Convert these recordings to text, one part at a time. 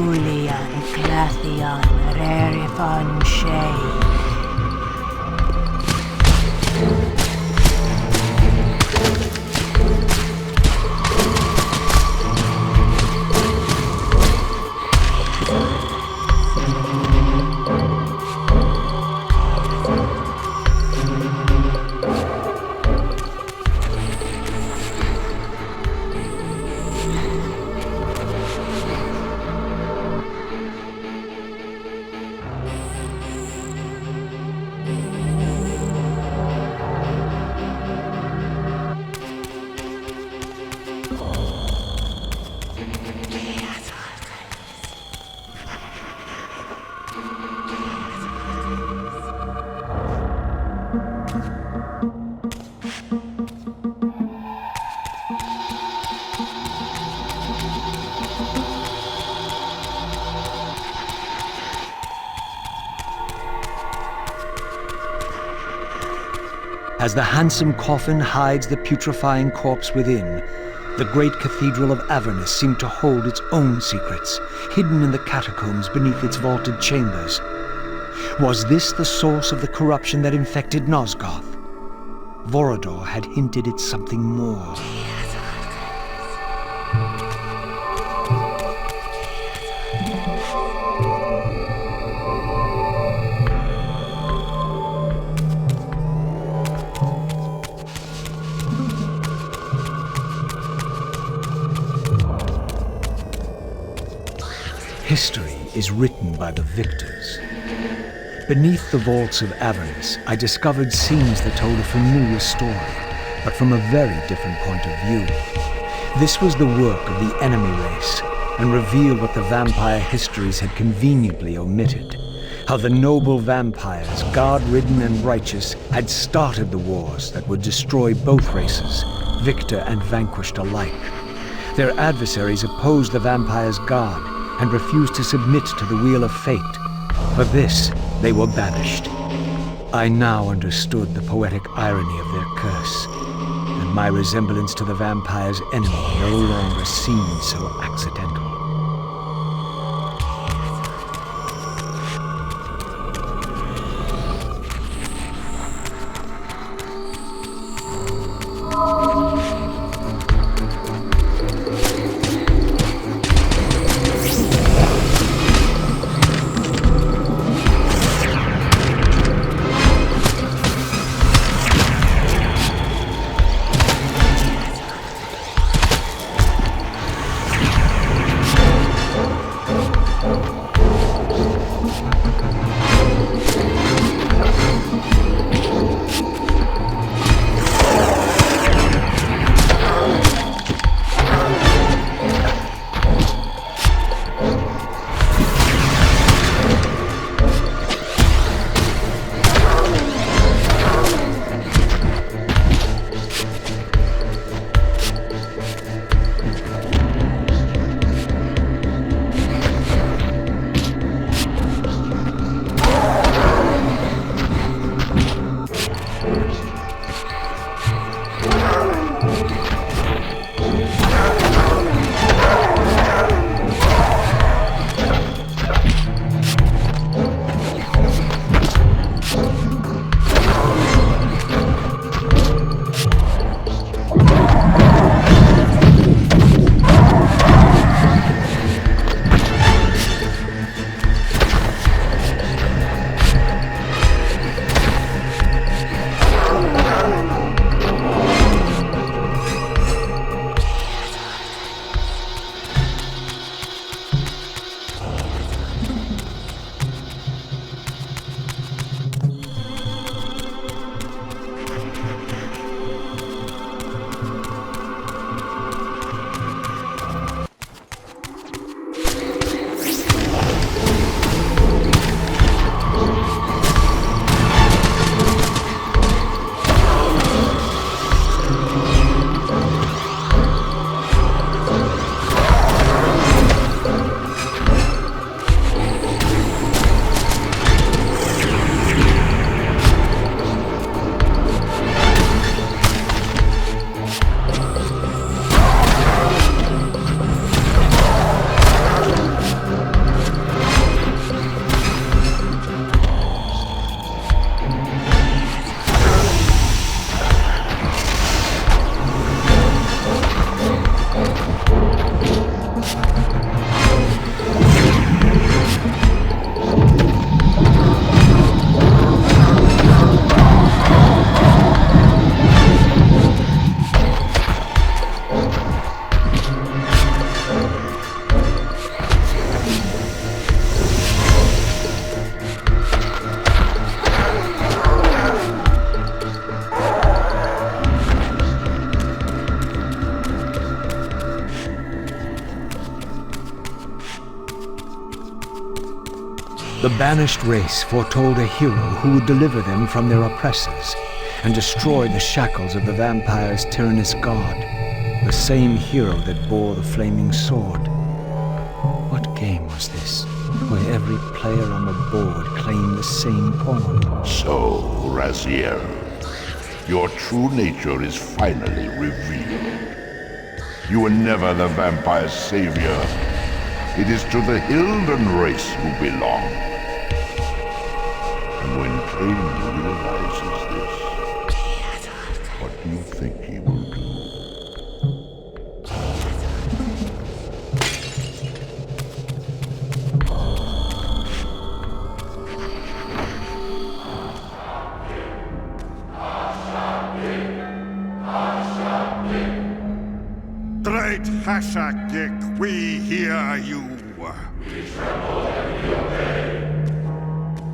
Julian Clathion Rerifon Shay. As the handsome coffin hides the putrefying corpse within, the great cathedral of Avernus seemed to hold its own secrets, hidden in the catacombs beneath its vaulted chambers. Was this the source of the corruption that infected Nosgoth? Vorador had hinted at something more. History is written by the victors. Beneath the vaults of Avernus, I discovered scenes that told a familiar story, but from a very different point of view. This was the work of the enemy race, and revealed what the vampire histories had conveniently omitted. How the noble vampires, guard-ridden and righteous, had started the wars that would destroy both races, victor and vanquished alike. Their adversaries opposed the vampires' guard, and refused to submit to the wheel of fate. For this, they were banished. I now understood the poetic irony of their curse, and my resemblance to the vampire's enemy no longer seemed so accidental. The banished race foretold a hero who would deliver them from their oppressors and destroy the shackles of the vampire's tyrannous god, the same hero that bore the flaming sword. What game was this, where every player on the board claimed the same pawn? So, Raziel, your true nature is finally revealed. You were never the vampire's savior. It is to the Hilden race you belong. And when Kain realizes this, what do you think he will do? Great Hashagik, we hear you. We tremble and we obey.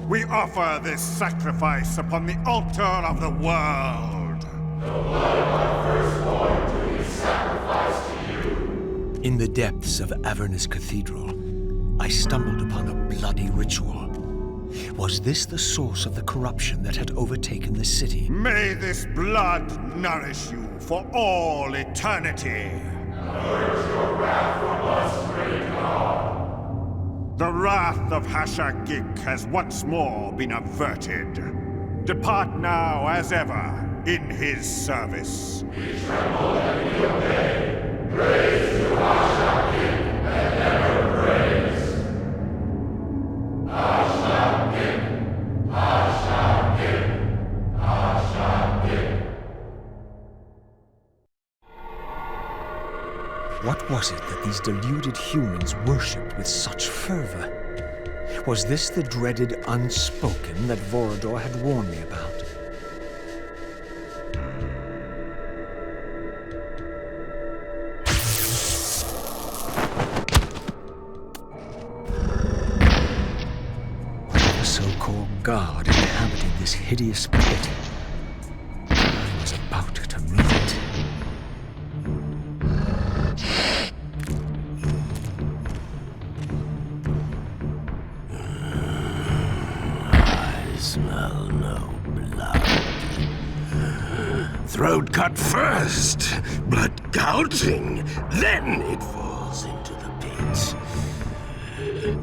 We offer this sacrifice upon the altar of the world. The blood of our firstborn do we sacrifice to you. In the depths of Avernus Cathedral, I stumbled upon a bloody ritual. Was this the source of the corruption that had overtaken the city? May this blood nourish you for all eternity. Purge your wrath from us, great God. The wrath of Hashagik has once more been averted. Depart now as ever in his service. We tremble and we obey. Praise to Hashagik and never praise. Hashagik, Hashagik, Hashagik. What was it that these deluded humans worshipped with such fervor? Was this the dreaded unspoken that Vorador had warned me about? The so-called god inhabited this hideous pit. I was about to meet it. I smell no blood. Throat cut first, blood gouging, then it falls into the pit.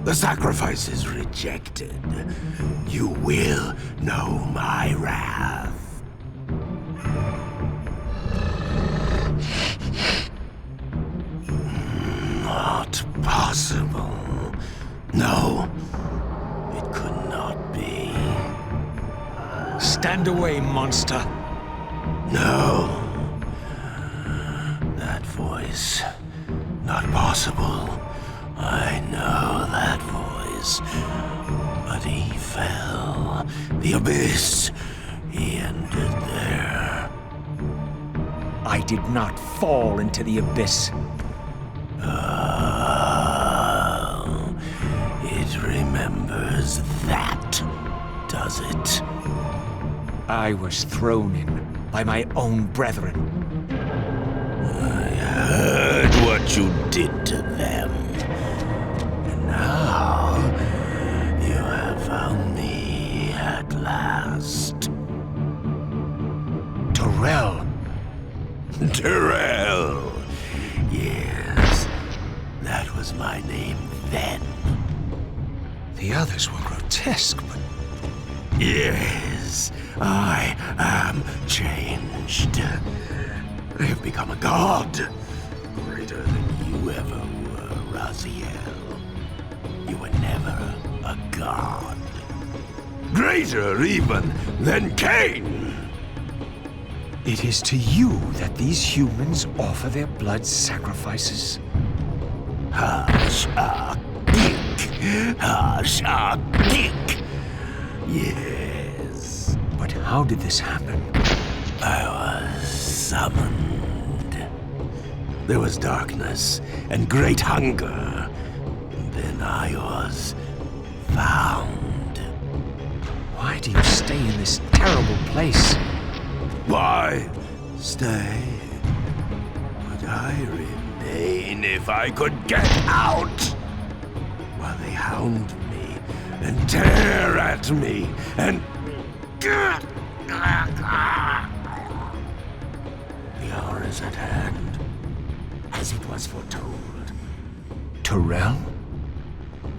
The sacrifice is rejected. You will know my wrath. Not possible. No, it could not be. Stand away, monster! No. That voice. Not possible. I know that voice. But he fell. The abyss. He ended there. I did not fall into the abyss. Oh, it remembers that, does it? I was thrown in by my own brethren. I heard what you did to them. And now you have found me at last. Terrell! Terrell! Yes, that was my name then. The others were grotesque, but Yes, I am changed. I have become a god. Greater than you ever were, Raziel. You were never a god. Greater even than Kain. it is to you that these humans offer their blood sacrifices. Hashagik. Hashagik. Yes. But how did this happen? I was summoned. There was darkness and great hunger. And then I was found. Why do you stay in this terrible place? Why stay? Would I remain if I could get out? While they hound me and tear at me and... The hour is at hand, as it was foretold. Terrell?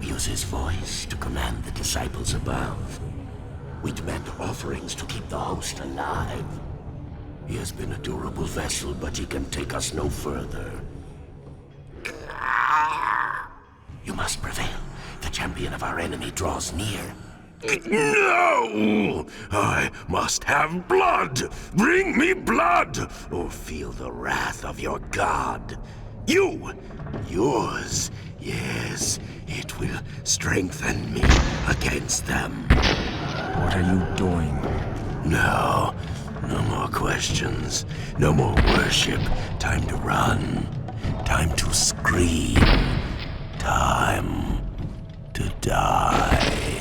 Use his voice to command the disciples above. We demand offerings to keep the host alive. He has been a durable vessel, but he can take us no further. You must prevail. The champion of our enemy draws near. No! I must have blood! Bring me blood! Or feel the wrath of your god. Yours. Yes, it will strengthen me against them. What are you doing? No more questions. No more worship. Time to run. Time to scream. Time to die.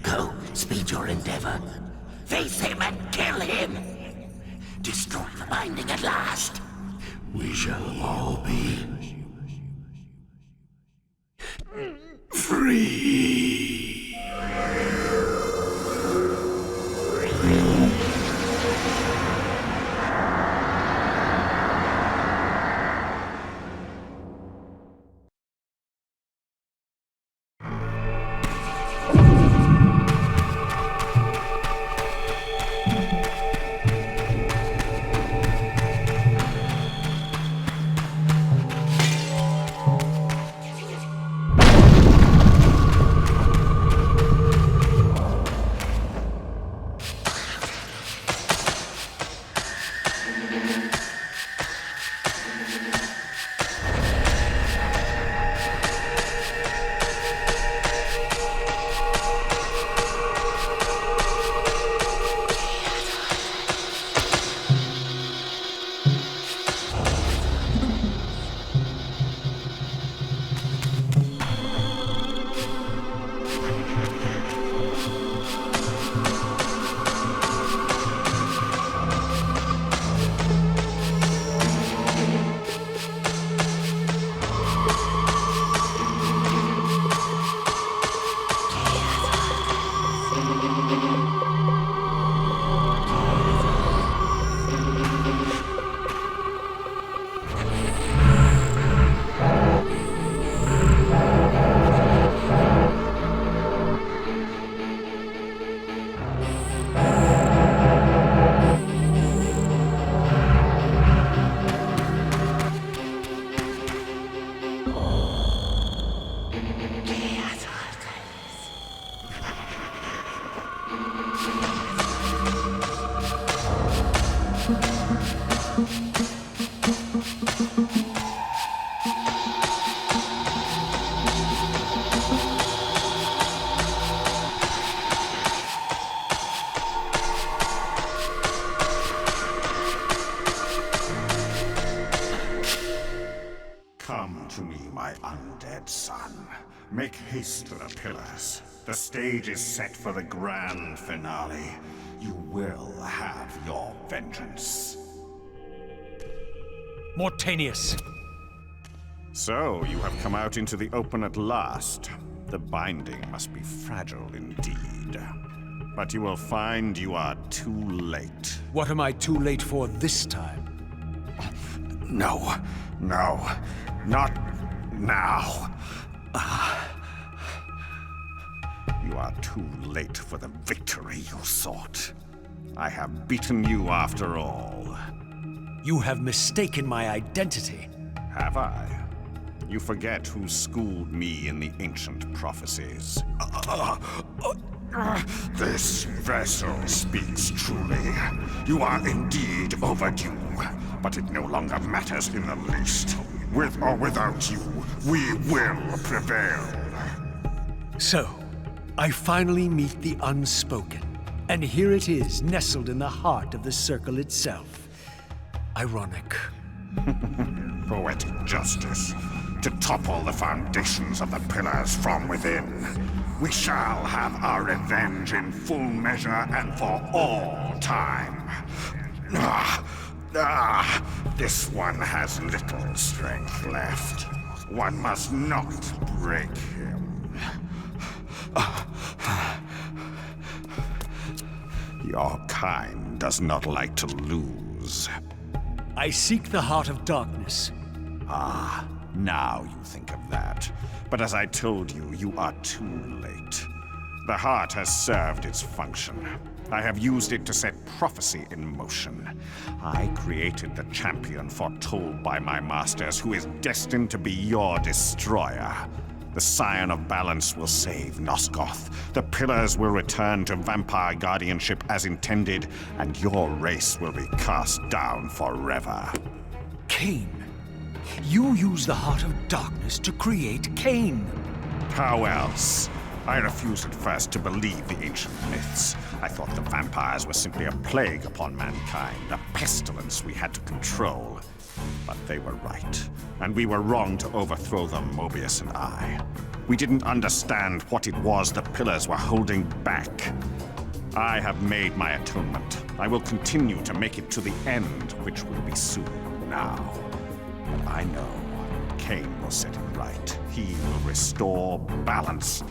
Go, speed your endeavor. Face him and kill him! Destroy the binding at last! We shall all be free! Come to me, my undead son. Make haste to the pillars. The stage is set for the grand finale. You will have your vengeance. Mortanius! So, you have come out into the open at last. The binding must be fragile indeed. But you will find you are too late. What am I too late for this time? No, not now. You are too late for the victory you sought. I have beaten you after all. You have mistaken my identity. Have I? You forget who schooled me in the ancient prophecies. This vessel speaks truly. You are indeed overdue, but it no longer matters in the least. With or without you, we will prevail. So, I finally meet the unspoken. And here it is, nestled in the heart of the circle itself. Ironic. Poetic justice. To topple the foundations of the pillars from within. We shall have our revenge in full measure and for all time. This one has little strength left. One must not break him. Your kind does not like to lose. I seek the heart of darkness. Now you think of that. But as I told you, you are too late. The heart has served its function. I have used it to set prophecy in motion. I created the champion foretold by my masters, who is destined to be your destroyer. The Scion of Balance will save Nosgoth. The Pillars will return to vampire guardianship as intended, and your race will be cast down forever. Kain. You use the heart of darkness to create Kain. How else? I refused at first to believe the ancient myths. I thought the vampires were simply a plague upon mankind, a pestilence we had to control. But they were right, and we were wrong to overthrow them, Mobius and I. We didn't understand what it was the pillars were holding back. I have made my atonement. I will continue to make it to the end, which will be soon now. But I know Kain will set it right. He will restore balance.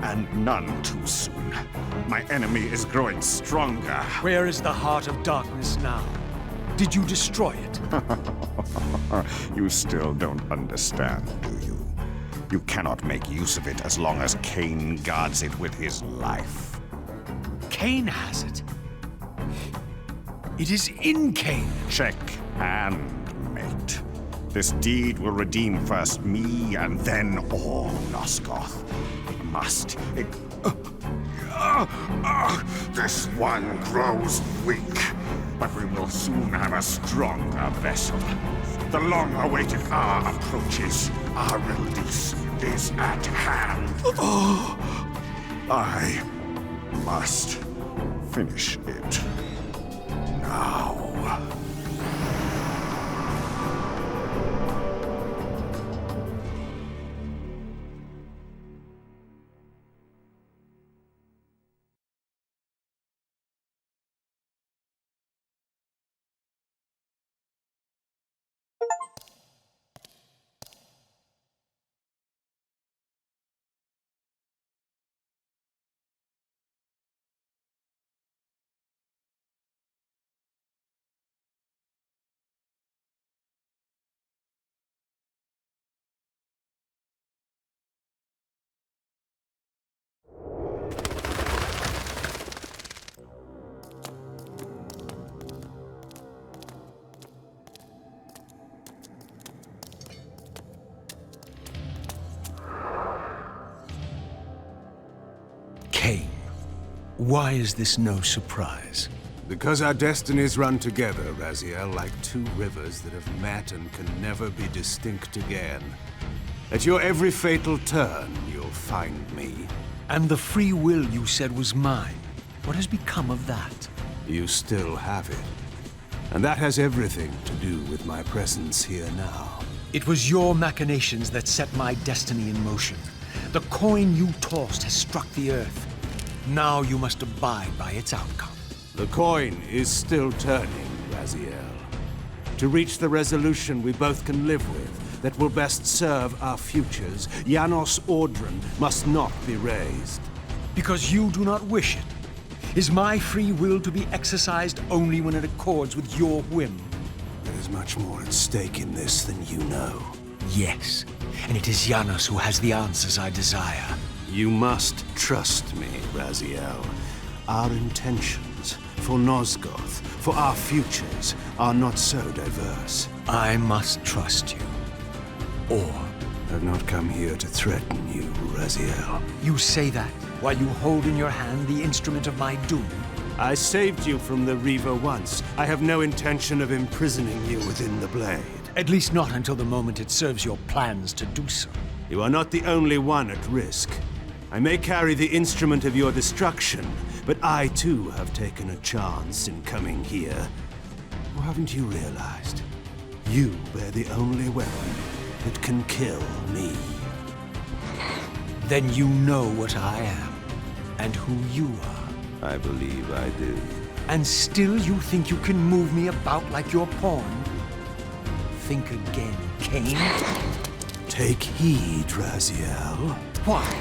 And none too soon. My enemy is growing stronger. Where is the heart of darkness now? Did you destroy it? You still don't understand, do you? You cannot make use of it as long as Kain guards it with his life. Kain has it. It is in Kain. Check and mate. This deed will redeem first me and then all Nosgoth. It must. This one grows weak, but we will soon have a stronger vessel. The long-awaited hour approaches. Our release is at hand. I must finish it now. Kain, why is this no surprise? Because our destinies run together, Raziel, like two rivers that have met and can never be distinct again. At your every fatal turn, you'll find me. And the free will you said was mine. What has become of that? You still have it. And that has everything to do with my presence here now. It was your machinations that set my destiny in motion. The coin you tossed has struck the earth. Now you must abide by its outcome. The coin is still turning, Raziel. To reach the resolution we both can live with, that will best serve our futures, Janos Audron must not be raised. Because you do not wish it. Is my free will to be exercised only when it accords with your whim? There is much more at stake in this than you know. Yes, and it is Janos who has the answers I desire. You must trust me, Raziel. Our intentions for Nosgoth, for our futures, are not so diverse. I must trust you. Or I've not come here to threaten you, Raziel. you say that while you hold in your hand the instrument of my doom. I saved you from the Reaver once. I have no intention of imprisoning you within the blade. At least not until the moment it serves your plans to do so. You are not the only one at risk. I may carry the instrument of your destruction, but I too have taken a chance in coming here. Or haven't you realized? You bear the only weapon that can kill me. Then you know what I am, and who you are. I believe I do. And still you think you can move me about like your pawn? Think again, Kain. Take heed, Raziel. Why?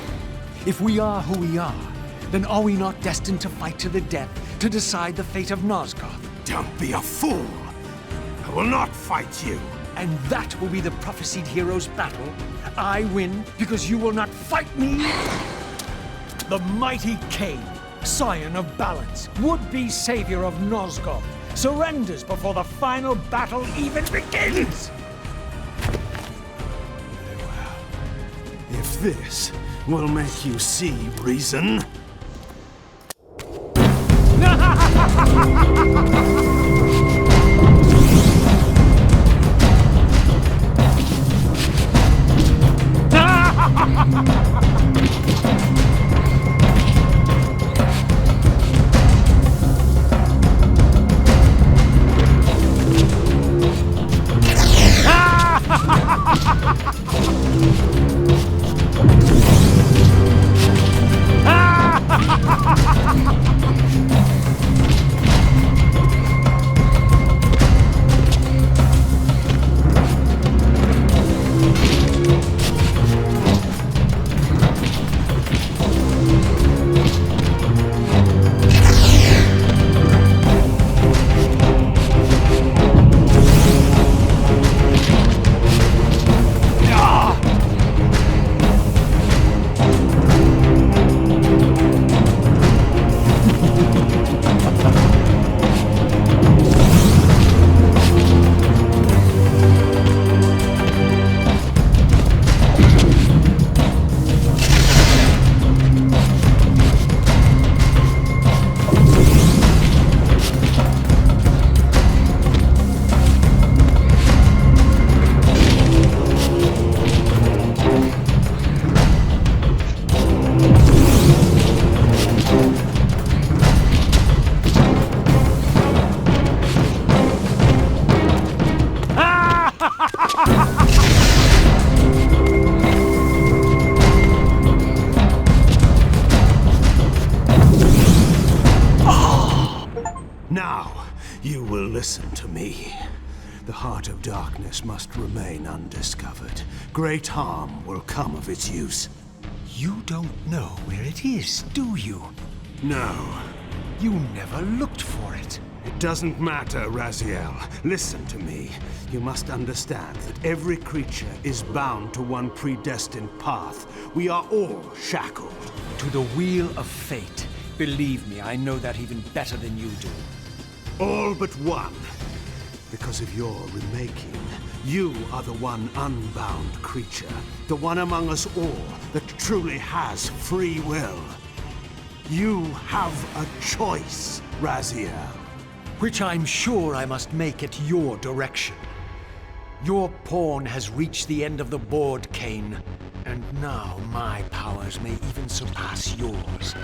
If we are who we are, then are we not destined to fight to the death to decide the fate of Nosgoth? Don't be a fool! I will not fight you! And that will be the prophesied hero's battle. I win because you will not fight me? The mighty Kain, scion of balance, would-be savior of Nosgoth, surrenders before the final battle even begins! If this will make you see reason... Listen to me. The heart of darkness must remain undiscovered. Great harm will come of its use. You don't know where it is, do you? No. You never looked for it. It doesn't matter, Raziel. Listen to me. You must understand that every creature is bound to one predestined path. We are all shackled. To the wheel of fate. Believe me, I know that even better than you do. All but one. Because of your remaking, you are the one unbound creature. The one among us all that truly has free will. You have a choice, Raziel. Which I'm sure I must make at your direction. Your pawn has reached the end of the board, Kain. And now my powers may even surpass yours.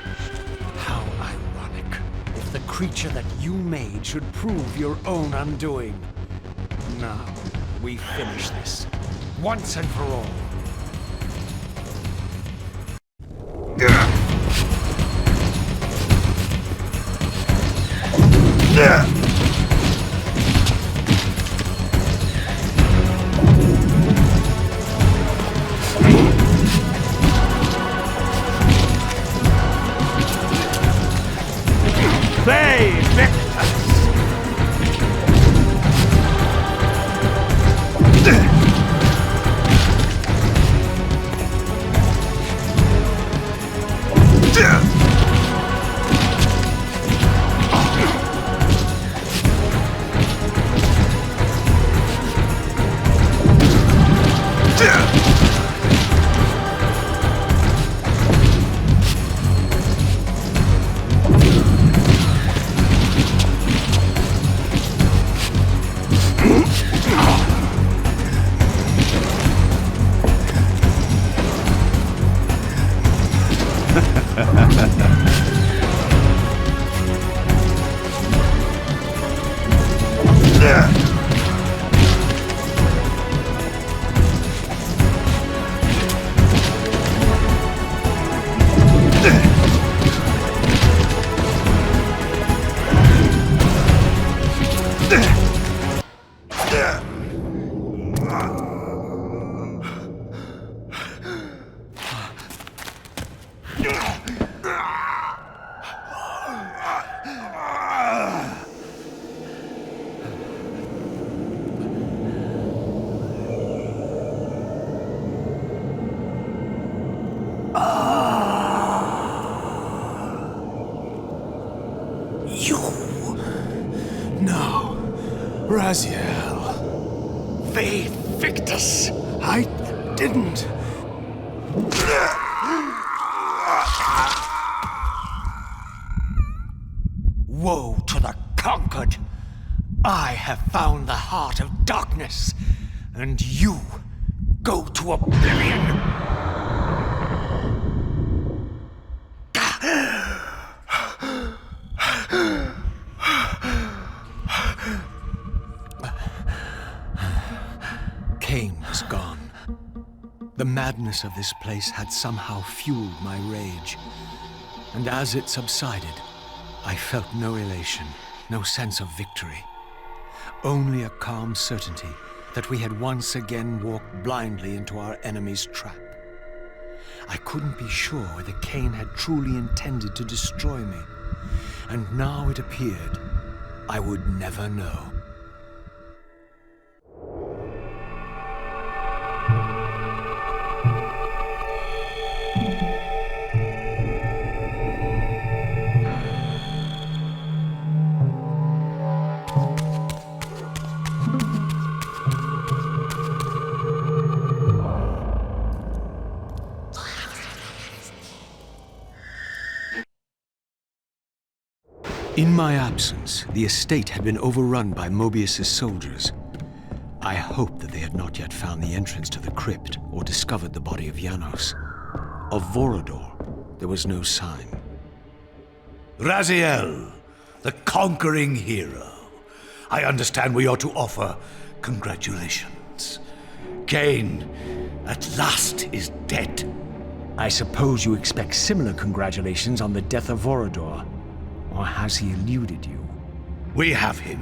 How ironic. If the creature that you made should prove your own undoing. Now, we finish this. Once and for all. Raziel. Faith Victus. I didn't. Woe to the conquered! I have found the heart of darkness, and you go to oblivion! Kain was gone. The madness of this place had somehow fueled my rage, and as it subsided, I felt no elation, no sense of victory. Only a calm certainty that we had once again walked blindly into our enemy's trap. I couldn't be sure whether Kain had truly intended to destroy me, and now it appeared I would never know. In my absence, the estate had been overrun by Mobius's soldiers. I hoped that they had not yet found the entrance to the crypt or discovered the body of Janos. Of Vorador, there was no sign. Raziel, the conquering hero. I understand we ought to offer congratulations. Kain, at last, is dead. I suppose you expect similar congratulations on the death of Vorador. Or has he eluded you? We have him.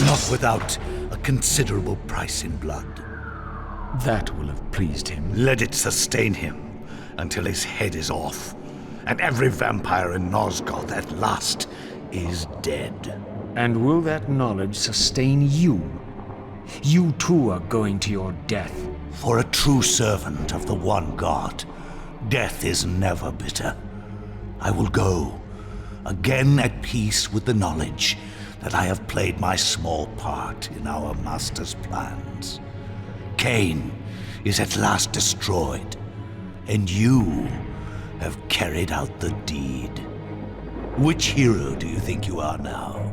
Not without a considerable price in blood. That will have pleased him. Let it sustain him until his head is off, and every vampire in Nosgoth at last is dead. And will that knowledge sustain you? You too are going to your death. For a true servant of the one God, death is never bitter. I will go, again at peace with the knowledge that I have played my small part in our master's plans. Kain is at last destroyed, and you have carried out the deed. Which hero do you think you are now?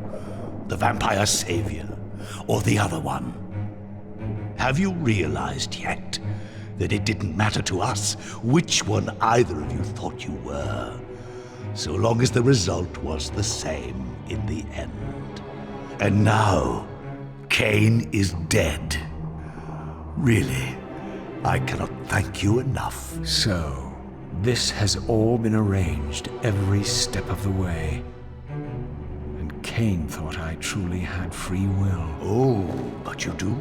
The vampire savior, or the other one? Have you realized yet that it didn't matter to us which one either of you thought you were, so long as the result was the same in the end? And now, Kain is dead. Really, I cannot thank you enough. So, this has all been arranged every step of the way. And Kain thought I truly had free will. Oh, but you do.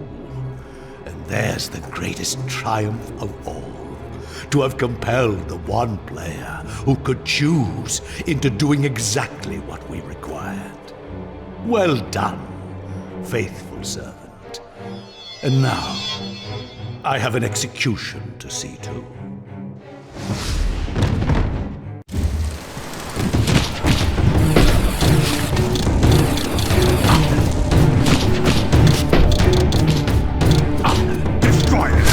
And there's the greatest triumph of all. To have compelled the one player who could choose into doing exactly what we required. Well done, faithful servant. And now, I have an execution to see to. Destroy it!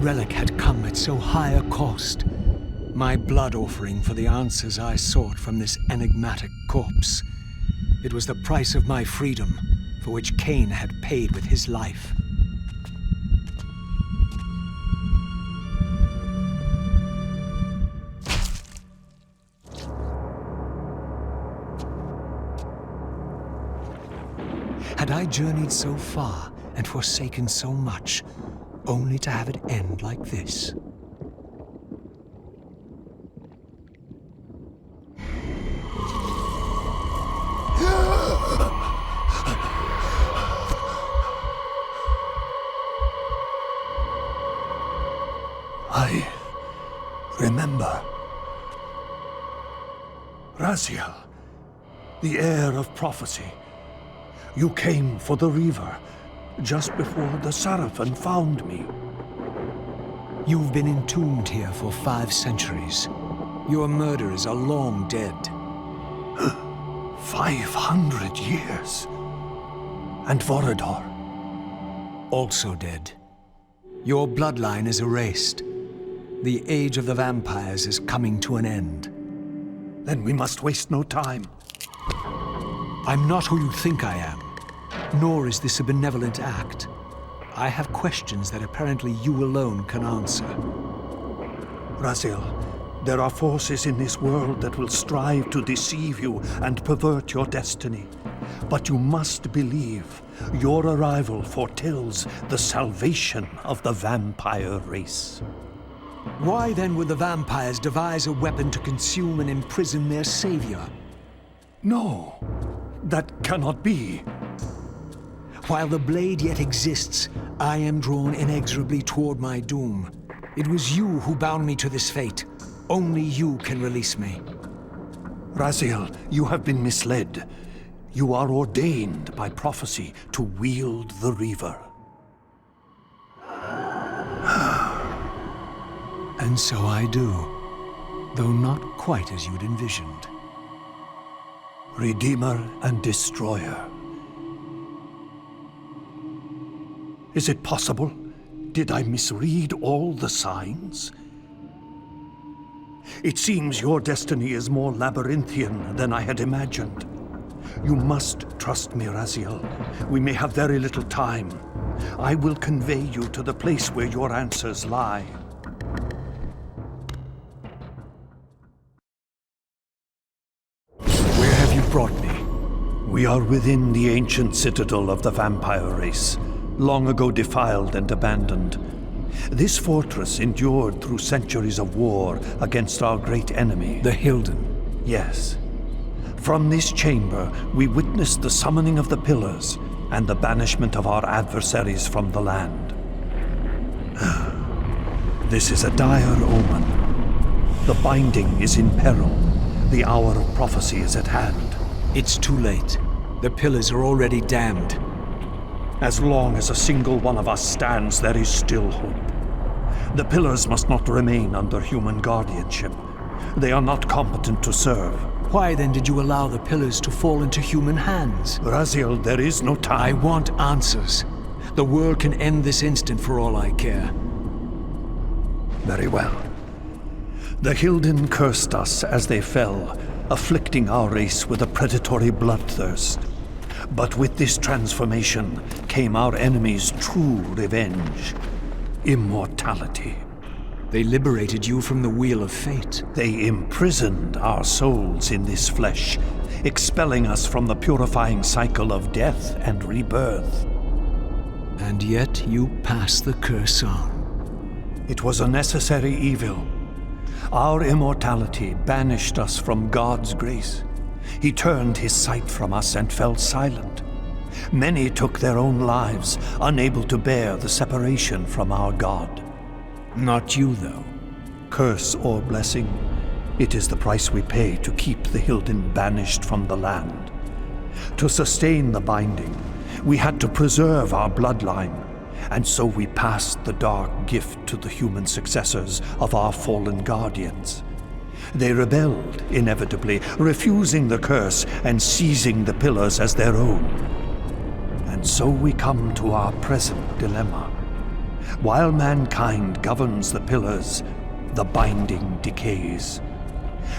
relic had come at so high a cost. My blood offering for the answers I sought from this enigmatic corpse. It was the price of my freedom, for which Kain had paid with his life. Had I journeyed so far and forsaken so much, only to have it end like this? I remember. Raziel, the heir of prophecy. You came for the Reaver, just before the Sarafan found me. You've been entombed here for 5 centuries. Your murderers are long dead. 500 years. And Vorador? Also dead. Your bloodline is erased. The age of the vampires is coming to an end. Then we must waste no time. I'm not who you think I am, nor is this a benevolent act. I have questions that apparently you alone can answer. Raziel, there are forces in this world that will strive to deceive you and pervert your destiny. But you must believe your arrival foretells the salvation of the vampire race. Why then would the vampires devise a weapon to consume and imprison their savior? No, that cannot be. While the blade yet exists, I am drawn inexorably toward my doom. It was you who bound me to this fate. Only you can release me. Raziel, you have been misled. You are ordained by prophecy to wield the Reaver. And so I do, though not quite as you'd envisioned. Redeemer and Destroyer. Is it possible? Did I misread all the signs? It seems your destiny is more labyrinthian than I had imagined. You must trust me, Raziel. We may have very little time. I will convey you to the place where your answers lie. Where have you brought me? We are within the ancient citadel of the vampire race, long ago defiled and abandoned. This fortress endured through centuries of war against our great enemy, The Hilden. Yes. From this chamber, we witnessed the summoning of the Pillars and the banishment of our adversaries from the land. This is a dire omen. The binding is in peril. The hour of prophecy is at hand. It's too late. The Pillars are already damned. As long as a single one of us stands, there is still hope. The Pillars must not remain under human guardianship. They are not competent to serve. Why then did you allow the Pillars to fall into human hands? Raziel, there is no time. I want answers. The world can end this instant for all I care. Very well. The Hilden cursed us as they fell, afflicting our race with a predatory bloodthirst. But with this transformation came our enemy's true revenge. Immortality. They liberated you from the Wheel of Fate. They imprisoned our souls in this flesh, expelling us from the purifying cycle of death and rebirth. And yet you pass the curse on. It was a necessary evil. Our immortality banished us from God's grace. He turned his sight from us and fell silent. Many took their own lives, unable to bear the separation from our God. Not you, though. Curse or blessing, it is the price we pay to keep the Hilden banished from the land. To sustain the binding, we had to preserve our bloodline, and so we passed the dark gift to the human successors of our fallen guardians. They rebelled, inevitably, refusing the curse and seizing the Pillars as their own. And so we come to our present dilemma. While mankind governs the pillars, the binding decays.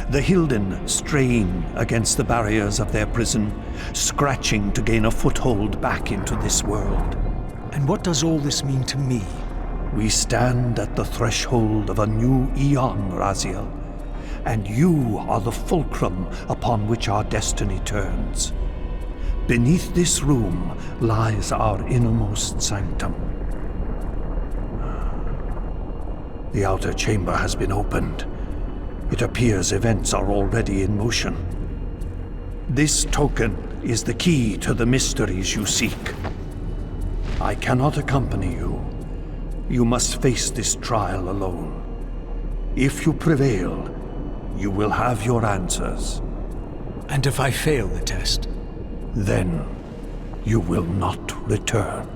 The Hilden strain against the barriers of their prison, scratching to gain a foothold back into this world. And what does all this mean to me? We stand at the threshold of a new eon, Raziel, and you are the fulcrum upon which our destiny turns. Beneath this room lies our innermost sanctum. The outer chamber has been opened. It appears events are already in motion. This token is the key to the mysteries you seek. I cannot accompany you. You must face this trial alone. If you prevail, you will have your answers. And if I fail the test? Then you will not return.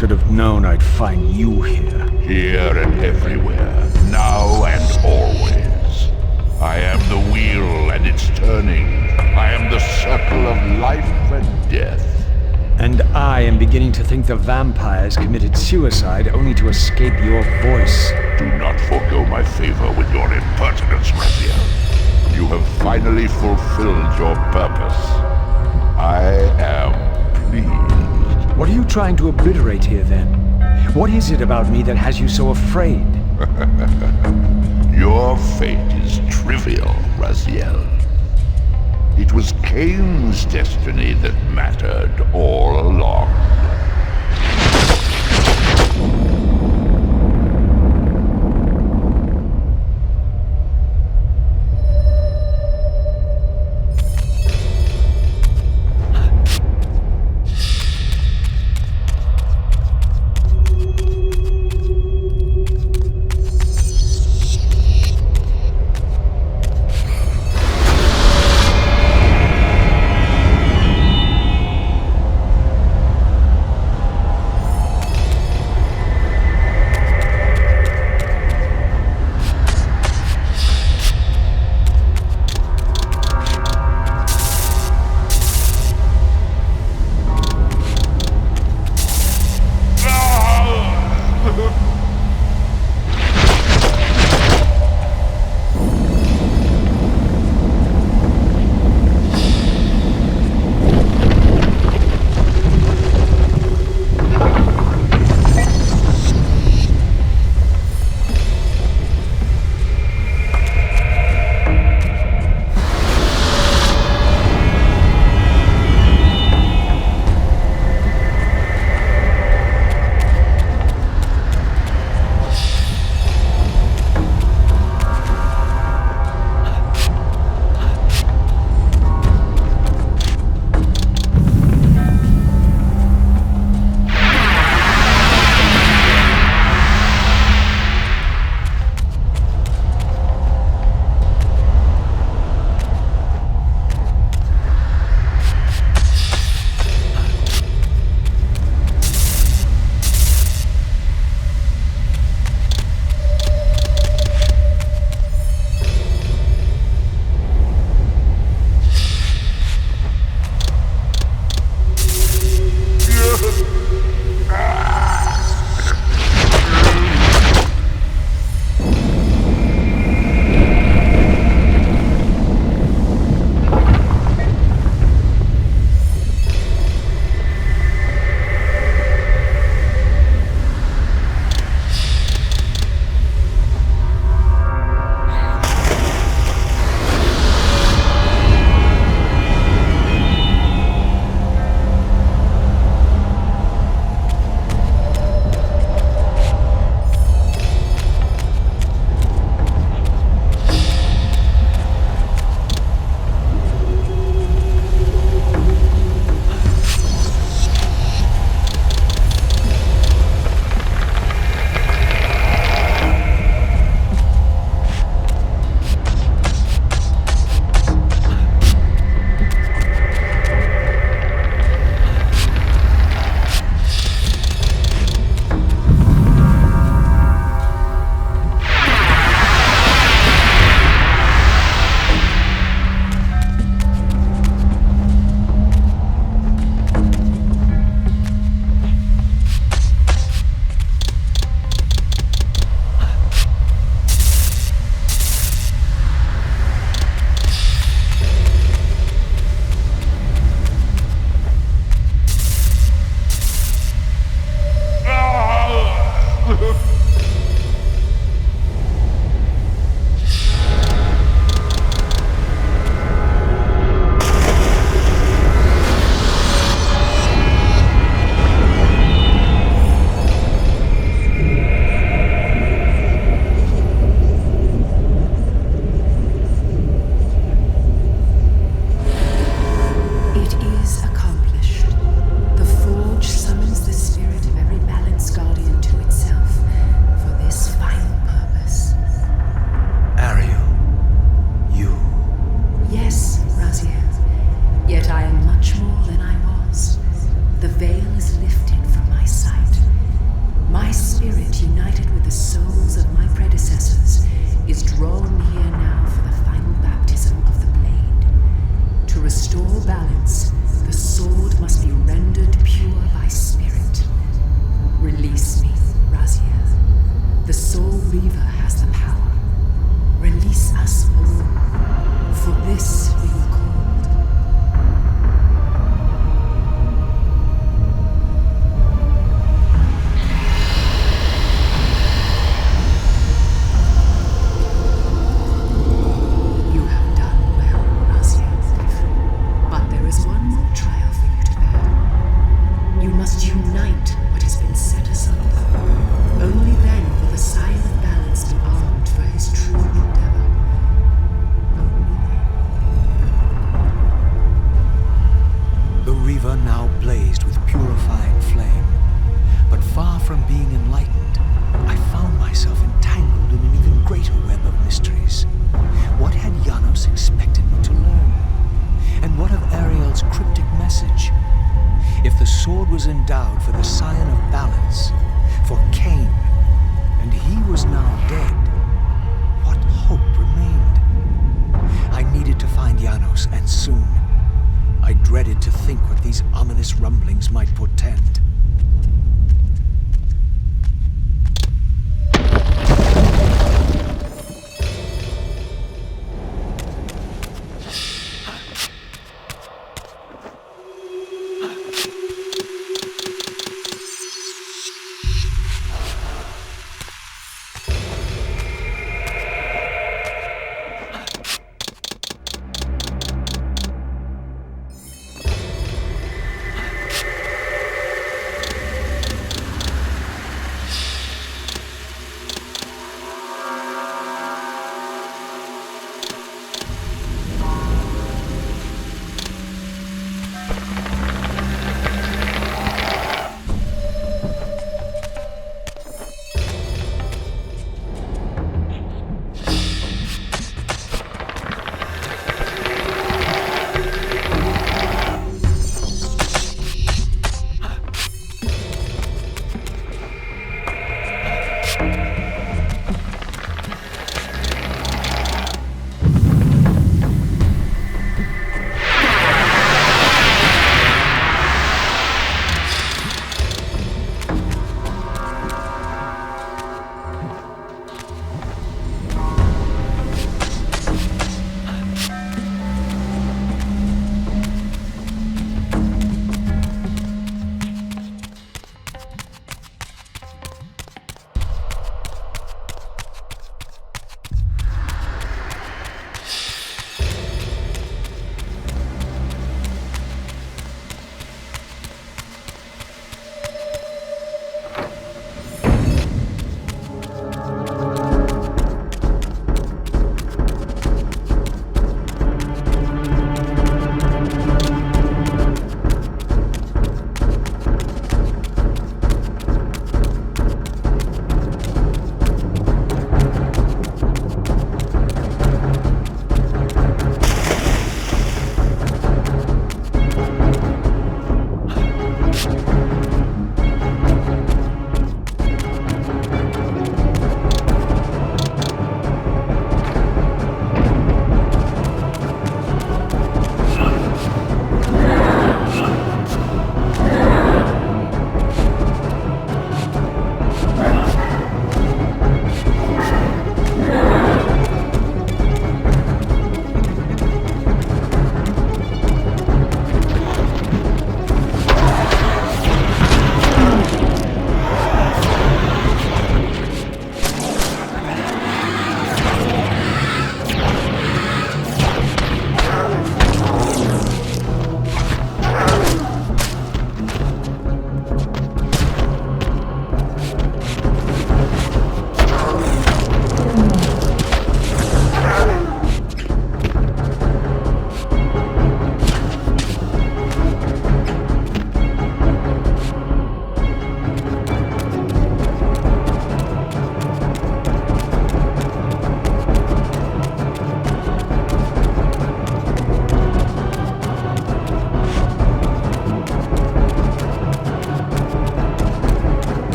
should have known I'd find you here. Here and everywhere, now and always. I am the wheel and its turning. I am the circle of life and death. And I am beginning to think the vampires committed suicide only to escape your voice. Do not forego my favor with your impertinence, Raziel. You have finally fulfilled your purpose. I am pleased. What are you trying to obliterate here, then? What is it about me that has you so afraid? Your fate is trivial, Raziel. It was Kain's destiny that mattered all along.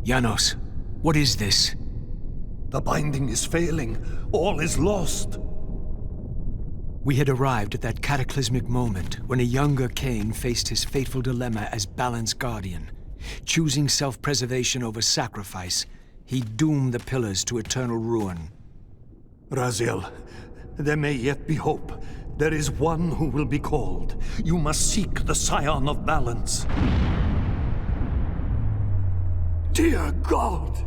Janos, what is this? The binding is failing. All is lost. We had arrived at that cataclysmic moment when a younger Kain faced his fateful dilemma as Balance Guardian. Choosing self-preservation over sacrifice, he doomed the Pillars to eternal ruin. Raziel, there may yet be hope. There is one who will be called. You must seek the Scion of Balance. Dear God!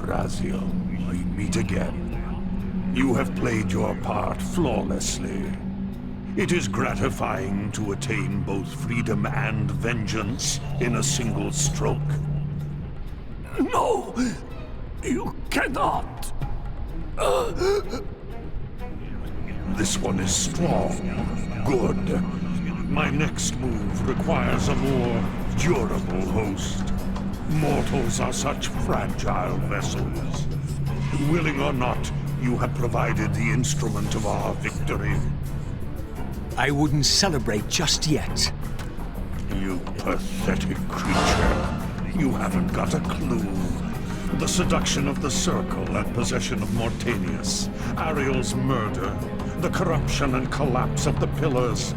Raziel, we meet again. You have played your part flawlessly. It is gratifying to attain both freedom and vengeance in a single stroke. No! You cannot! This one is strong. Good. My next move requires a more durable host. Mortals are such fragile vessels. Willing or not, you have provided the instrument of our victory. I wouldn't celebrate just yet. You pathetic creature. You haven't got a clue. The seduction of the Circle and possession of Mortanius, Ariel's murder, the corruption and collapse of the Pillars,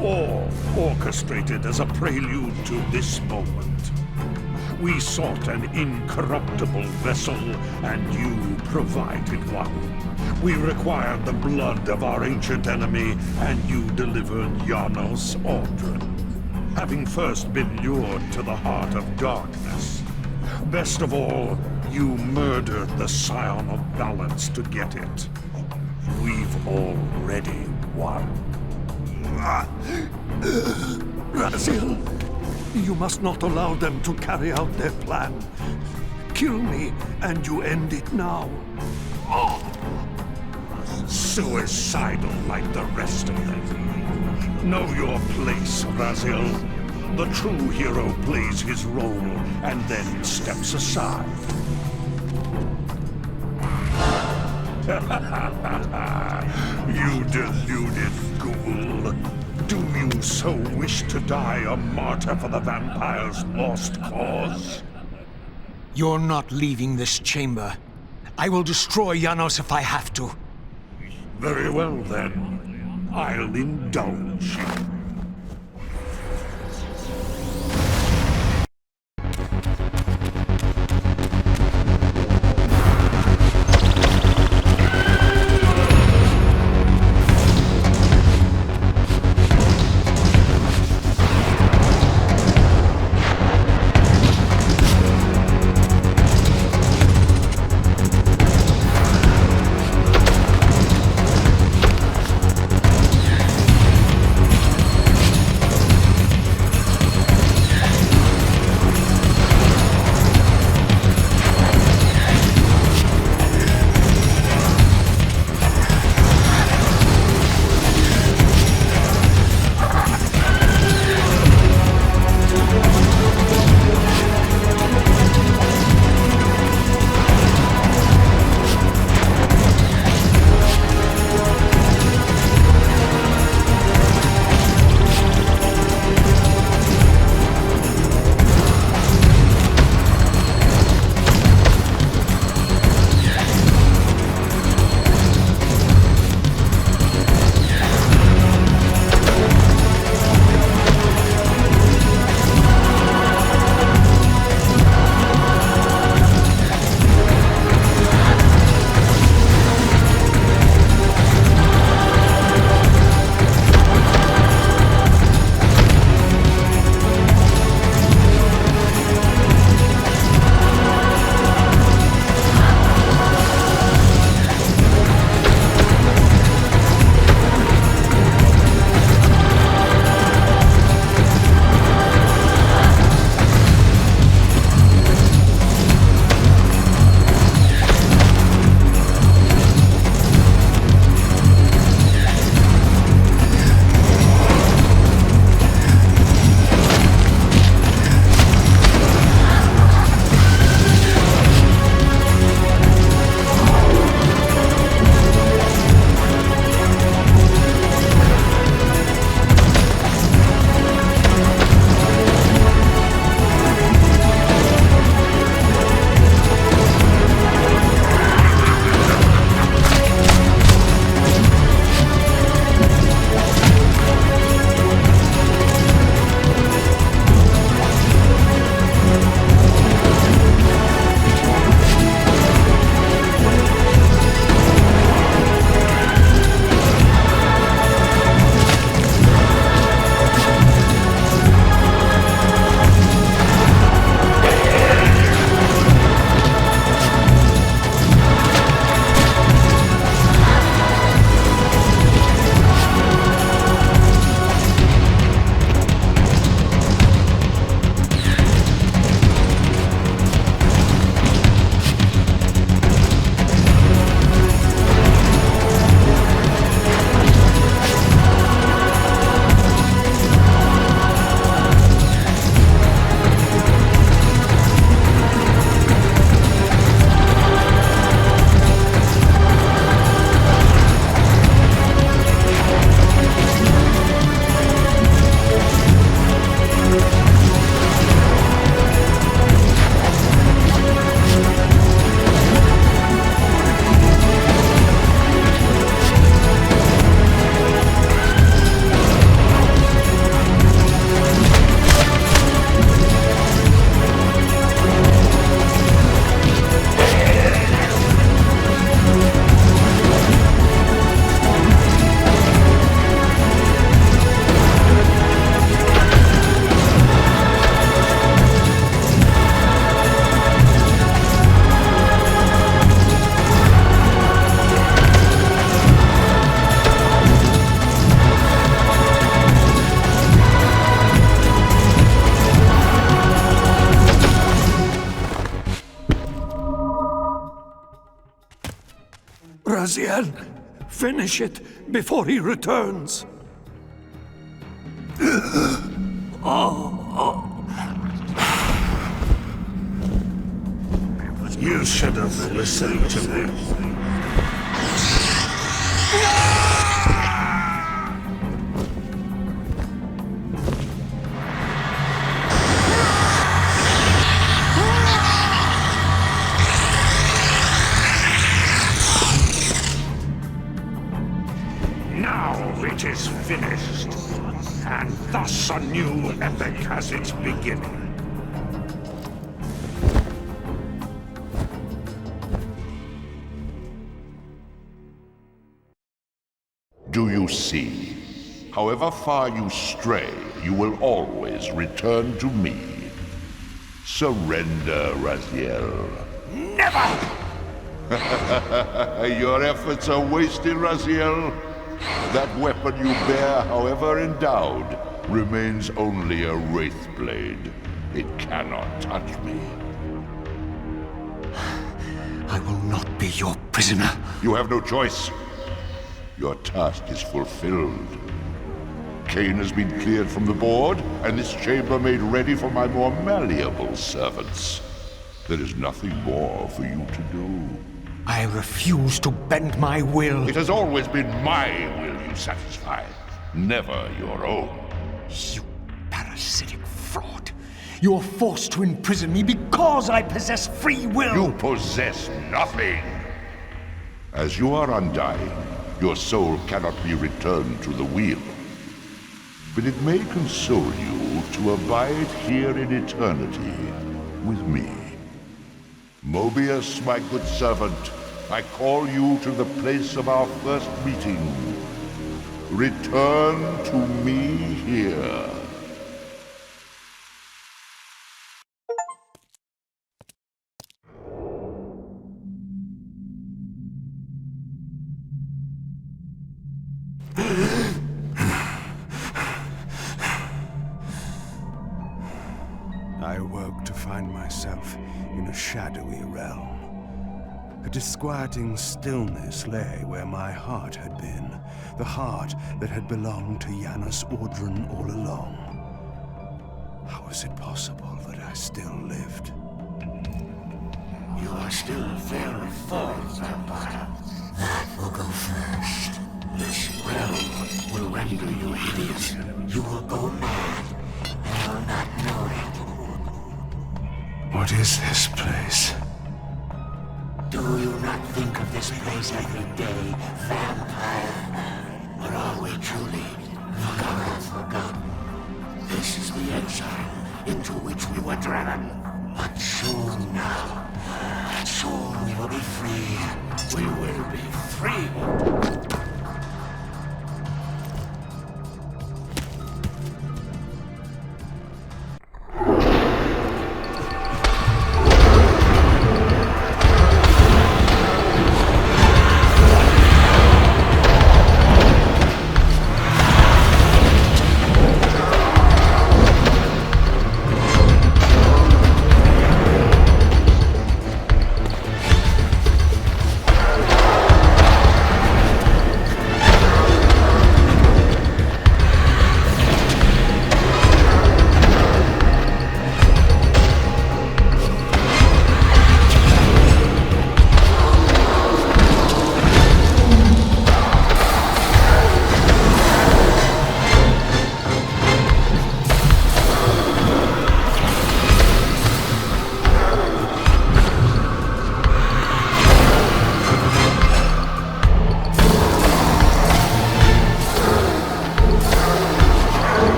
all orchestrated as a prelude to this moment. We sought an incorruptible vessel, and you provided one. We required the blood of our ancient enemy, and you delivered Janos Aldrin, having first been lured to the heart of darkness. Best of all, you murdered the Scion of Balance to get it. We've already won. Raziel, you must not allow them to carry out their plan. Kill me, and you end it now. Suicidal like the rest of them. Know your place, Raziel. The true hero plays his role and then steps aside. You deluded ghoul. Do you so wish to die a martyr for the vampire's lost cause? You're not leaving this chamber. I will destroy Janos if I have to. Very well, then. I'll indulge you. Raziel, finish it before he returns. You should have listened to me. Now it is finished, and thus a new epic has its beginning. Do you see? However far you stray, you will always return to me. Surrender, Raziel. Never! Your efforts are wasted, Raziel. That weapon you bear, however endowed, remains only a wraith blade. It cannot touch me. I will not be your prisoner. You have no choice. Your task is fulfilled. Kain has been cleared from the board, and this chamber made ready for my more malleable servants. There is nothing more for you to do. I refuse to bend my will. It has always been my will you satisfy, never your own. You parasitic fraud. You're forced to imprison me because I possess free will. You possess nothing. As you are undying, your soul cannot be returned to the wheel. But it may console you to abide here in eternity with me. Mobius, my good servant, I call you to the place of our first meeting. Return to me here. I awoke to find myself in a shadowy realm. A disquieting stillness lay where my heart had been, the heart that had belonged to Janus Audrun all along. How was it possible that I still lived? You are still very full, Vampire. That will go first. This realm will render you hideous. You will go mad, and will not know it. What is this place? Do you not think of this place every day, Vampire? Or are we truly forgotten? This is the exile into which we were driven. But soon now, soon we will be free. We will be free.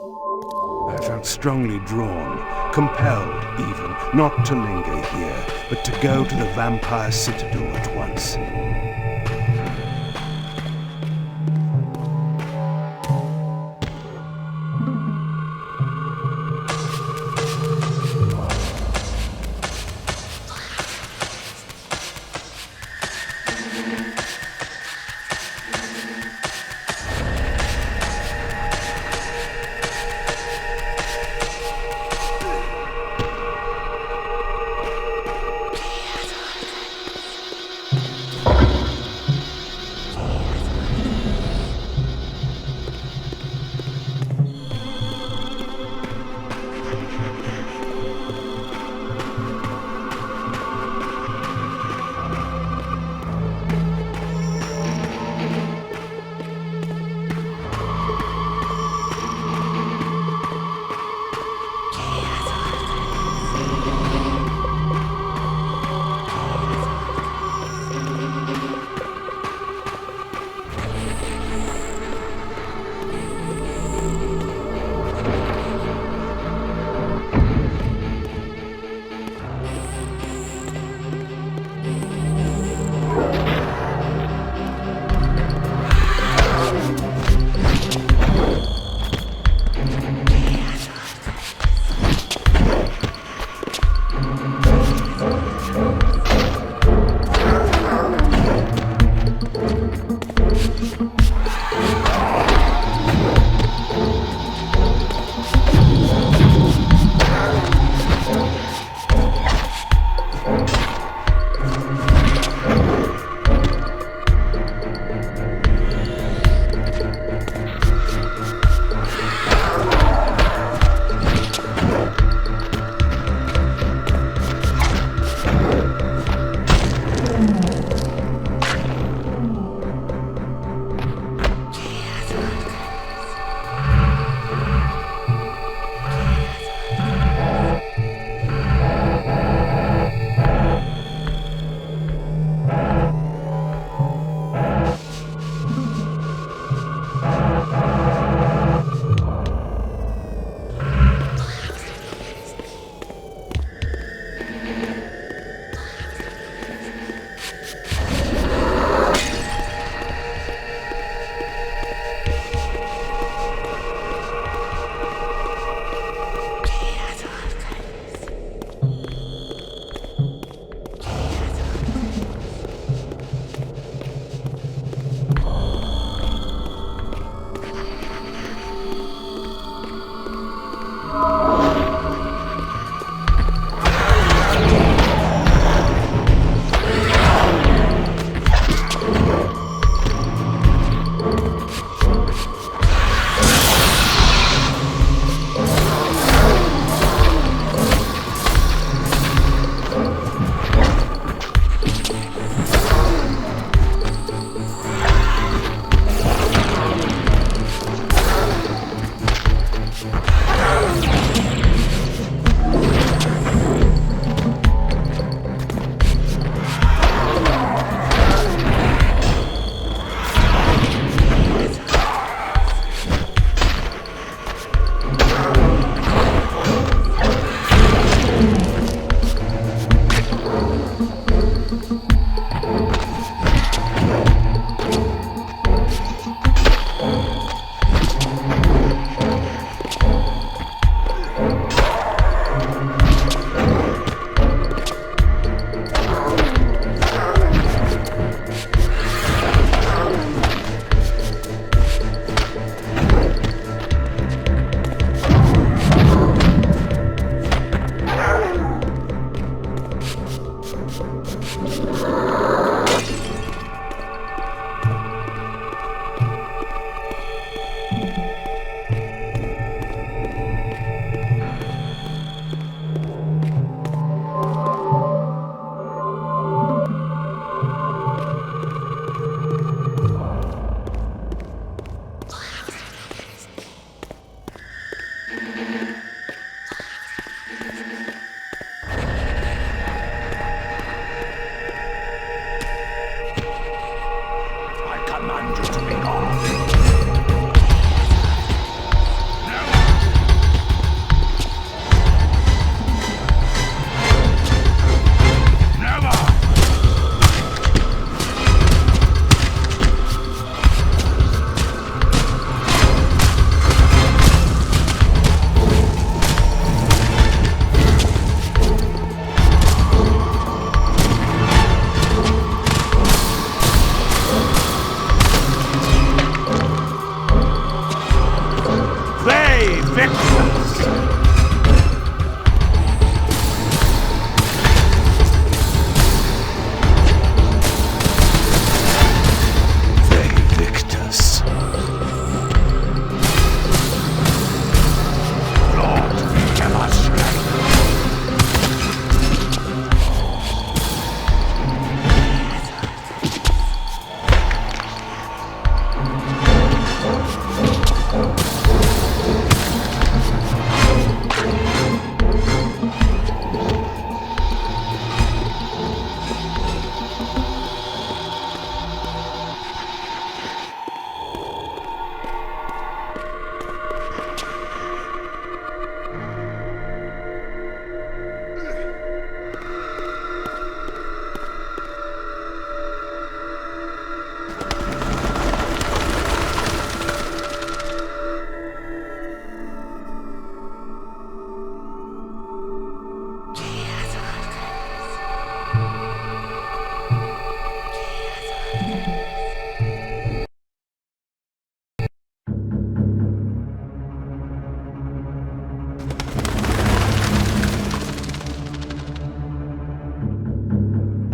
I felt strongly drawn, compelled even, not to linger here, but to go to the vampire citadel at once.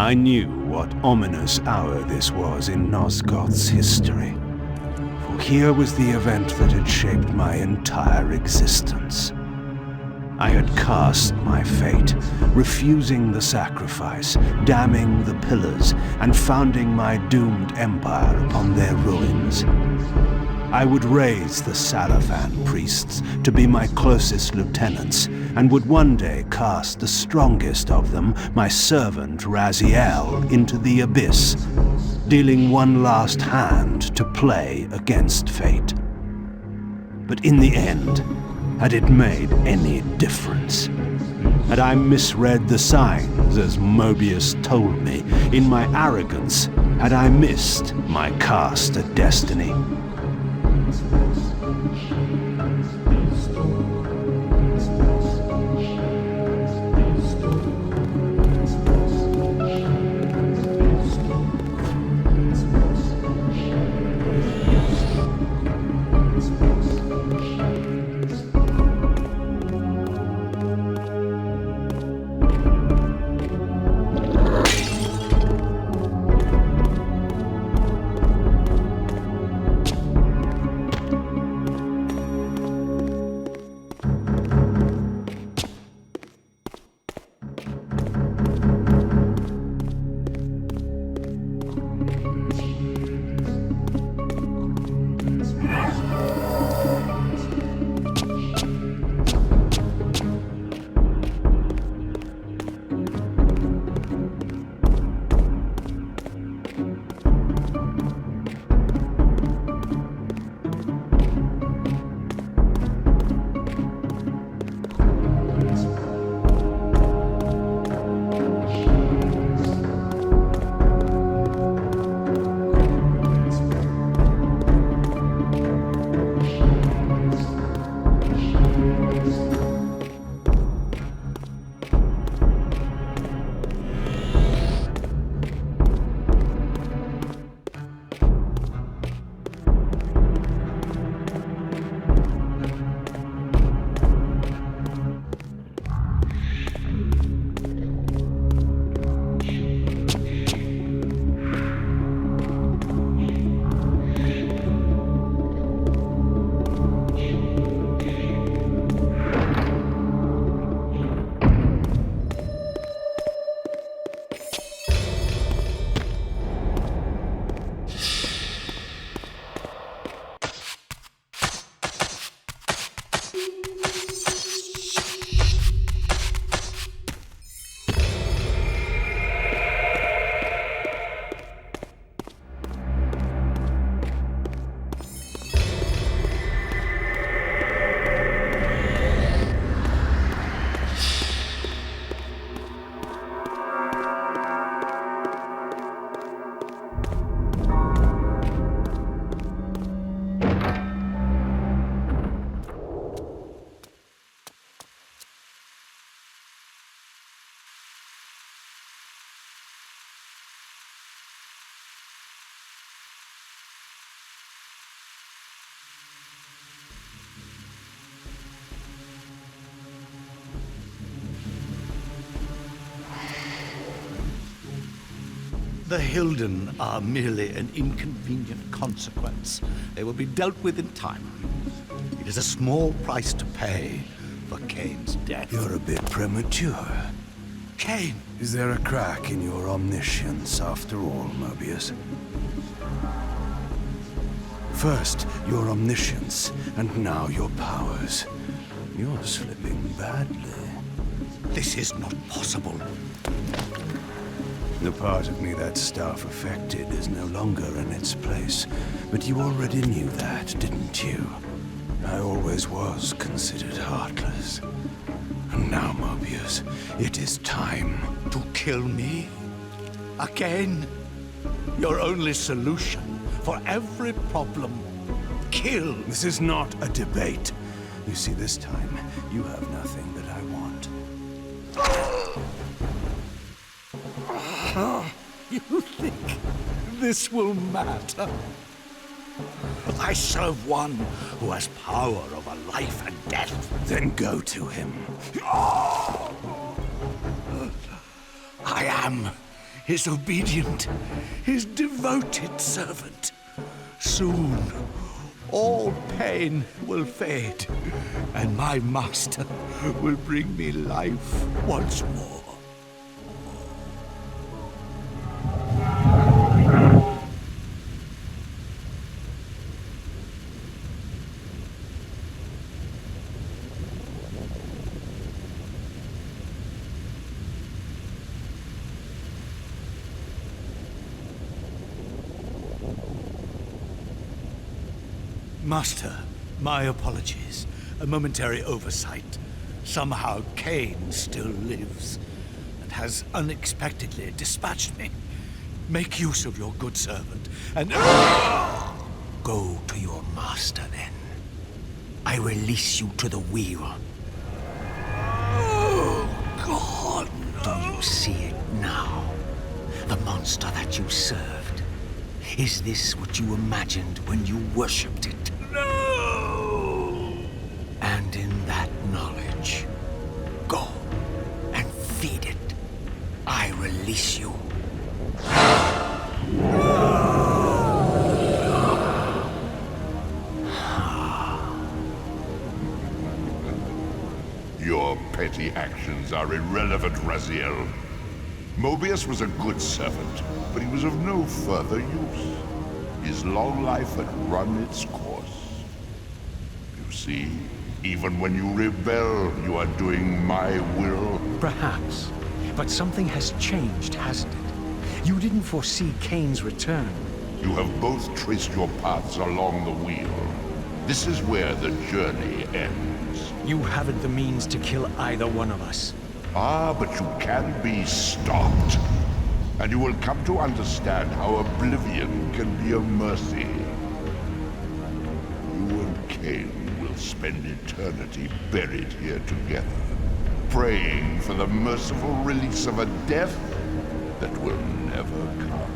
I knew what ominous hour this was in Nosgoth's history. For here was the event that had shaped my entire existence. I had cast my fate, refusing the sacrifice, damning the pillars, and founding my doomed empire upon their ruins. I would raise the Salafan priests to be my closest lieutenants, and would one day cast the strongest of them, my servant Raziel, into the abyss, dealing one last hand to play against fate. But in the end, had it made any difference? Had I misread the signs, as Mobius told me? In my arrogance, had I missed my cast at destiny? The Hilden are merely an inconvenient consequence. They will be dealt with in time. It is a small price to pay for Kain's death. You're a bit premature. Kain! Is there a crack in your omniscience after all, Mobius? First, your omniscience, and now your powers. You're slipping badly. This is not possible. The part of me that staff affected is no longer in its place. But you already knew that, didn't you? I always was considered heartless. And now, Mobius, it is time. To kill me? Again? Your only solution for every problem. Kill! This is not a debate. You see, this time, you have nothing that I want. You think this will matter? But I serve one who has power over life and death. Then go to him. I am his obedient, his devoted servant. Soon, all pain will fade, and my master will bring me life once more. Master, my apologies. A momentary oversight. Somehow Kain still lives, and has unexpectedly dispatched me. Make use of your good servant, and... Go to your master, then. I release you to the wheel. Oh, God, no. Do you see it now? The monster that you served. Is this what you imagined when you worshipped it? No! And in that knowledge, go and feed it. I release you. Your petty actions are irrelevant, Raziel. Mobius was a good servant, but he was of no further use. His long life had run its course. You see, even when you rebel, you are doing my will. Perhaps. But something has changed, hasn't it? You didn't foresee Kain's return. You have both traced your paths along the wheel. This is where the journey ends. You haven't the means to kill either one of us. Ah, but you can be stopped. And you will come to understand how oblivion can be a mercy. You and Kain will spend eternity buried here together, praying for the merciful release of a death that will never come.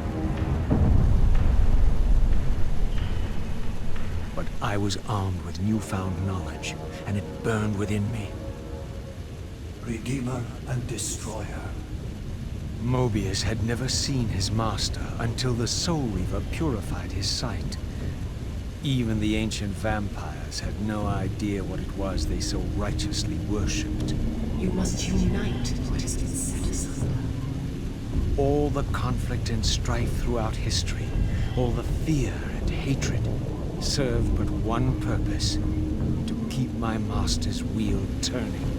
But I was armed with newfound knowledge, and it burned within me. Redeemer and Destroyer. Mobius had never seen his master until the Soul Reaver purified his sight. Even the ancient vampires had no idea what it was they so righteously worshipped. You must unite what has been set asunder. All the conflict and strife throughout history, all the fear and hatred, served but one purpose: to keep my master's wheel turning.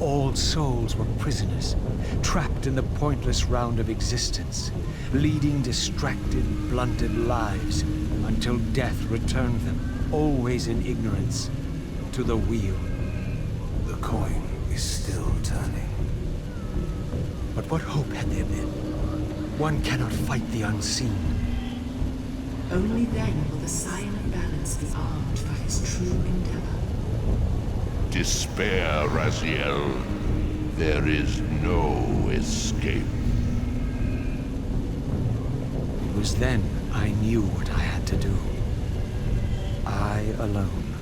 All souls were prisoners, trapped in the pointless round of existence, leading distracted, blunted lives until death returned them, always in ignorance, to the wheel. The coin is still turning. But what hope had there been? One cannot fight the unseen. Only then will the silent balance be armed for his true endeavor. Despair, Raziel. There is no escape. It was then I knew what I had to do. I alone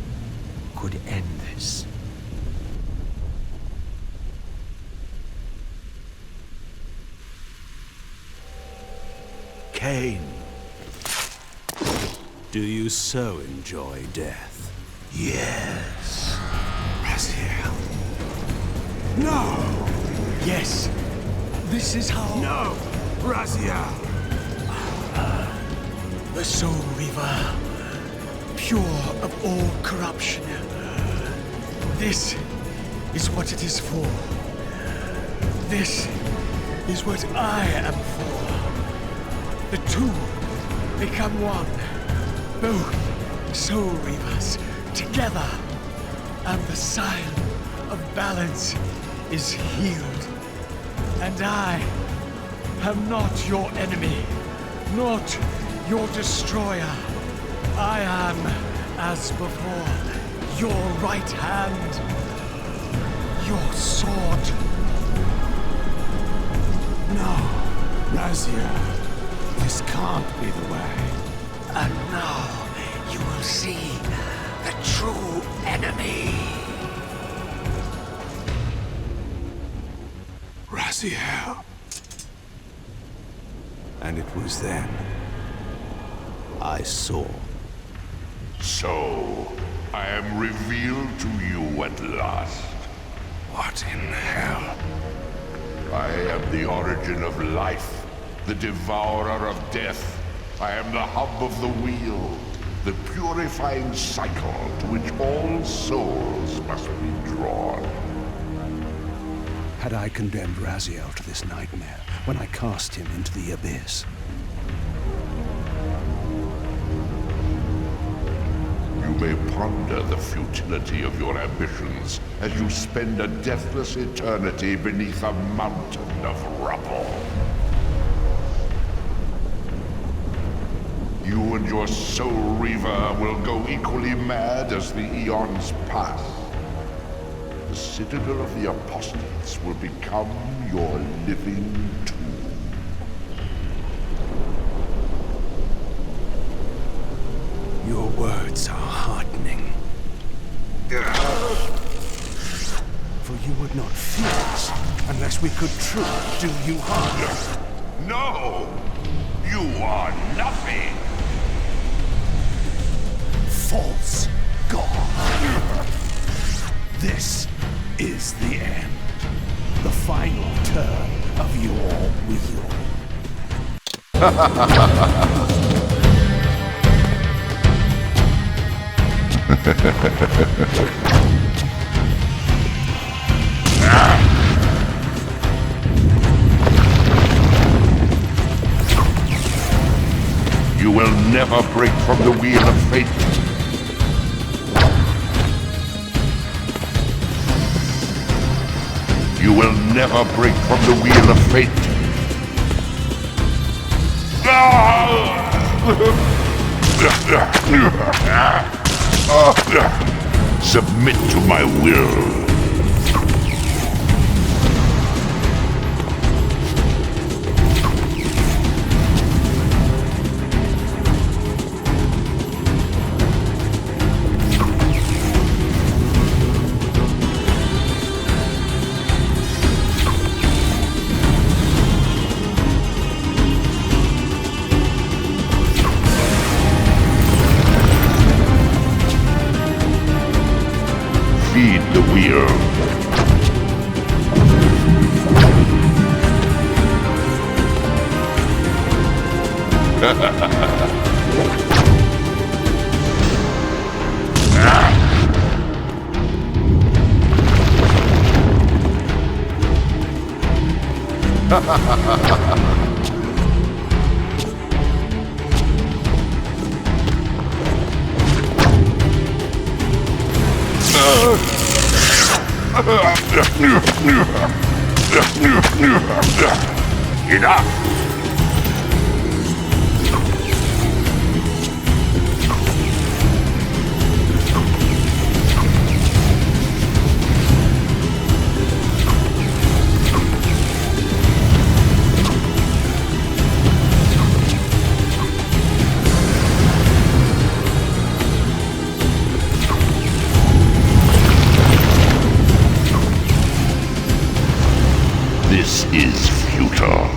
could end this. Kain. Do you so enjoy death? Yes. Raziel. No! Yes. This is how... No! Raziel! The Soul Reaver, pure of all corruption. This is what it is for. This is what I am for. The two become one. Both Soul Reavers together. And the sign of balance is healed. And I am not your enemy, not your destroyer. I am, as before, your right hand, your sword. No, Raziel, this can't be the way. And now you will see the true enemy. Raziel. And it was then I saw. So, I am revealed to you at last. What in hell? I am the origin of life, the devourer of death. I am the hub of the wheel, the purifying cycle to which all souls must be drawn. Had I condemned Raziel to this nightmare when I cast him into the abyss? You may ponder the futility of your ambitions as you spend a deathless eternity beneath a mountain of rubble. You and your soul reaver will go equally mad as the eons pass. The citadel of the apostates will become your living tomb. Your words are heartening. For you would not fear us unless we could truly do you harm. No! You are nothing! False god! This is the end. The final turn of your wheel. You will never break from the wheel of fate. You will never break from the wheel of fate. Submit to my will. Feed the wheel. Enough! This is futile.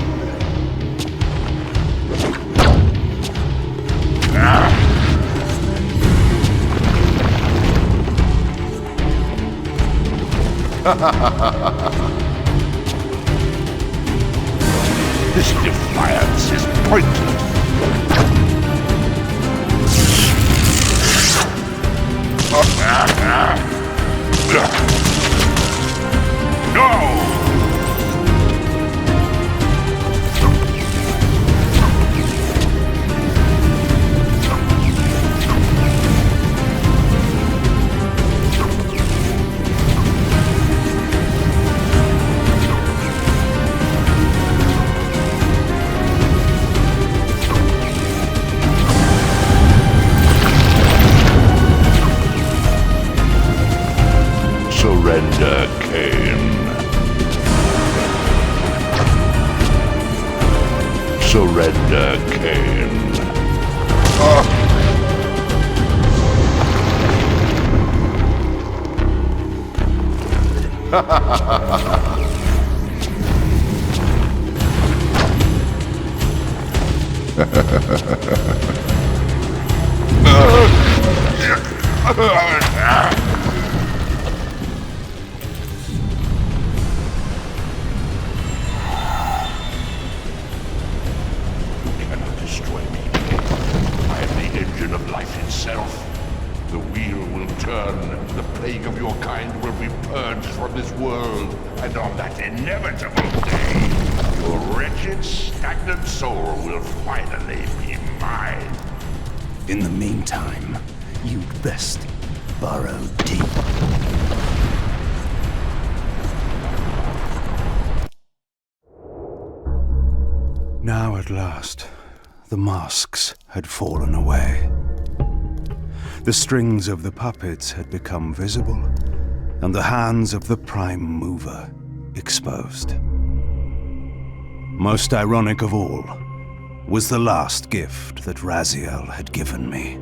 This defiance is pointless. No! Surrender, Kain. Surrender, Kain. cannot destroy me. I am the engine of life itself. The wheel will turn, the plague of your kind will be purged from this world, and on that inevitable day, your wretched, stagnant soul will finally be mine. In the meantime, you'd best burrow deep. Now at last, the masks had fallen away. The strings of the puppets had become visible, and the hands of the Prime Mover exposed. Most ironic of all was the last gift that Raziel had given me.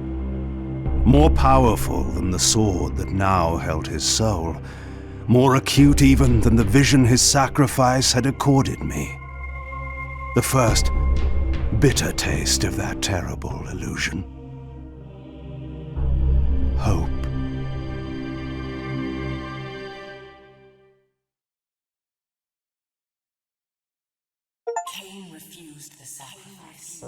More powerful than the sword that now held his soul, more acute even than the vision his sacrifice had accorded me. The first bitter taste of that terrible illusion. Hope. Kain refused the sacrifice.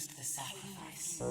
used the sacrifice.